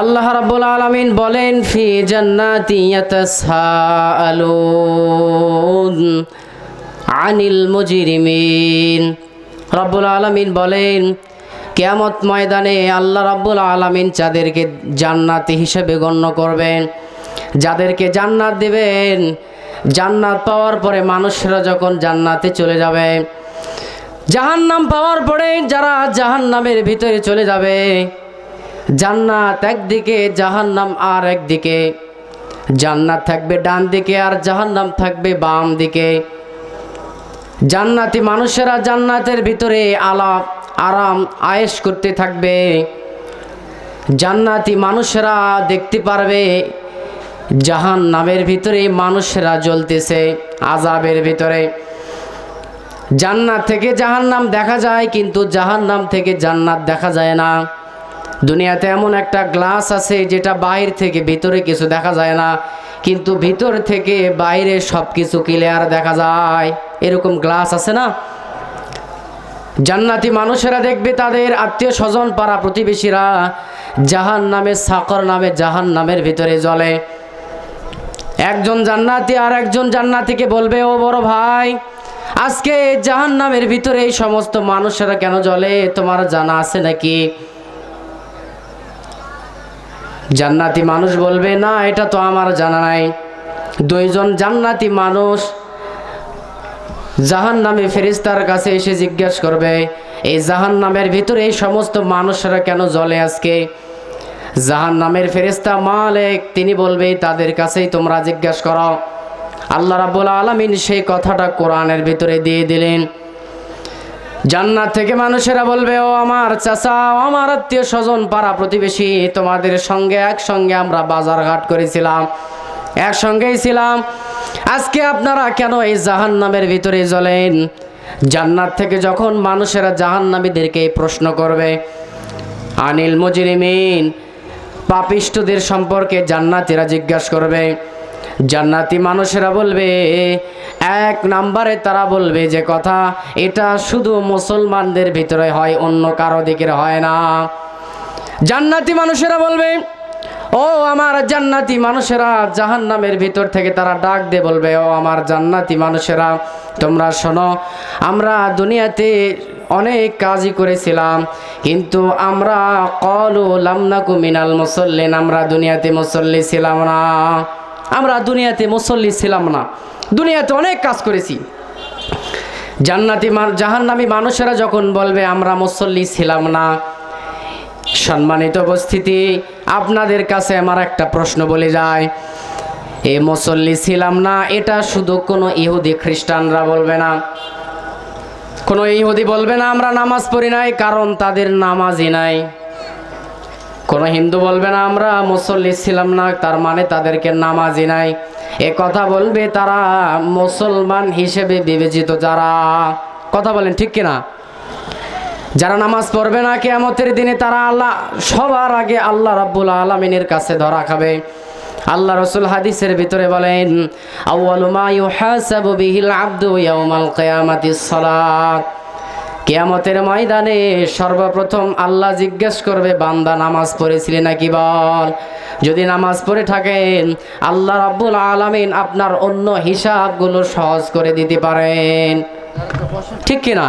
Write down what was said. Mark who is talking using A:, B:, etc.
A: আল্লাহ রাব্বুল আলামিন বলেন ফি জান্নাতি ইয়াতাসাআলুন আনিল মুজরিমিন। রাব্বুল আলামিন বলেন কিয়ামত ময়দানে আল্লাহ রাব্বুল আলামিন যাদেরকে জান্নাতি হিসেবে গণ্য করবেন, যাদেরকে জান্নাত দিবেন, জান্নাত পাওয়ার পরে মানুষরা যখন জান্নাতে চলে যাবে, জাহান্নাম পাওয়ার পরে যারা জাহান্নামের ভিতরে চলে যাবে, জান্নাত একদিকে জাহান্নাম আর একদিকে, জান্নাত থাকবে ডান দিকে আর জাহান্নাম থাকবে বাম দিকে। জান্নাতি মানুষেরা জান্নাতের ভিতরে আরাম আয়েশ করতে থাকবে। জান্নাতি মানুষেরা দেখতে পারবে জাহান্নামের ভিতরে মানুষেরা জ্বলতেছে আযাবের ভিতরে। জান্নাত থেকে জাহান্নাম দেখা যায়, কিন্তু জাহান্নাম থেকে জান্নাত দেখা যায় না। দুনিয়াতে এমন একটা গ্লাস আছে যেটা বাইরে থেকে ভিতরে কিছু দেখা যায় না, কিন্তু ভিতর থেকে বাইরে সব কিছু ক্লিয়ার দেখা যায়। এরকম গ্লাস আছে না? জান্নাতি মানুষেরা দেখবে তাদের আত্মীয় স্বজন পাড়া প্রতিবেশীরা জাহান্নামে সাকর নামে জাহান্নামের ভিতরে জ্বলে। একজন জান্নাতি আর একজন জান্নাতিকে বলবে, ও বড় ভাই, আজকে জাহান্নামের ভিতরে এই সমস্ত মানুষেরা কেন জ্বলে, তোমার জানা আছে নাকি? জান্নাতি মানুষ বলবে, না, এটা তো আমার জানা নাই। দুইজন জান্নাতি মানুষ জাহান্নামে ফেরেশতার কাছে এসে জিজ্ঞাসা করবে, এই জাহান্নামের ভিতরে এই সমস্ত মানুষরা কেন জ্বলে আজকে? জাহান্নামের ফেরেশতা মালিক তিনি বলবে, তাদের কাছেই তোমরা জিজ্ঞাসা করো। আল্লাহ রাব্বুল আলামিন সেই কথাটা কোরআনের ভিতরে দিয়ে দিলেন। জান্নাত থেকে মানুষেরা বলবে, ও আমার চাচা, আমার আত্মীয় স্বজন পাড়া প্রতিবেশী, তোমাদের সঙ্গে একসঙ্গে আমরা বাজার ঘাট করেছিলাম, একসঙ্গেই ছিলাম, আজকে আপনারা কেন এই জাহান্নামের ভিতরে জ্বলেন? জান্নাত থেকে যখন মানুষেরা জাহান্নামীদেরকে প্রশ্ন করবে, আনিল মুজরিমিন, পাপিষ্ঠদের সম্পর্কে জান্নাতীরা জিজ্ঞাসা করবে। জান্নাতি মানুষেরা বলবে, এক নম্বরে তারা বলবে যে কথা, এটা শুধু মুসলমানদের ভিতরে হয়, অন্য কারো দিকের হয় না। জান্নাতি মানুষেরা বলবে, ও আমার জান্নাতি মানুষেরা, জাহান্নামের ভিতর থেকে তারা ডাক দিয়ে বলবে, ও আমার জান্নাতি মানুষেরা, তোমরা শোনো, আমরা দুনিয়াতে অনেক কাজই করেছিলাম, কিন্তু আমরা ক্বালু লাম নাকু মিনাল মুসাল্লিন, আমরা দুনিয়াতে মুসল্লি ছিলাম না, আমরা দুনিয়াতে মুসল্লি ছিলাম না, দুনিয়াতে অনেক কাজ করেছি। জাহান্নামী মানুষেরা যখন বলবে আমরা মুসল্লি ছিলাম না, সম্মানিত উপস্থিতি, আপনাদের কাছে আমার একটা প্রশ্ন বলে যায়, এই মুসল্লি ছিলাম না এটা শুধু কোনো ইহুদি খ্রিস্টানরা বলবে না, কোনো ইহুদি বলবে না আমরা নামাজ পড়ি নাই, কারণ তাদের নামাজই নাই। কোনো হিন্দু বলবে না আমরা মুসল্লি ছিলাম না, তার মানে তাদেরকে নামাজই নাই। এ কথা বলবে তারা মুসলমান হিসেবে বিবেচিত যারা। কথা বলেন ঠিক কিনা? যারা নামাজ পড়বে না কিয়ামতের দিনে তারা সবার আগে আল্লাহ রাব্বুল আলামিনের কাছে ধরা খাবে। আল্লাহ রাসূল হাদিসের ভিতরে বলেন, আউয়ালু মা ইউহাসাবু বিহিল আবদু ইয়াউমাল কিয়ামাতিস সালাত। কিয়ামতের ময়দানে সর্বপ্রথম আল্লাহ জিজ্ঞেস করবে, বান্দা নামাজ পড়েছিলে নাকি বল। যদি নামাজ পড়ে থাকেন, আল্লাহ রাব্বুল আলামিন আপনার অন্য হিসাবগুলো সহজ করে দিতে পারেন। ঠিক কিনা?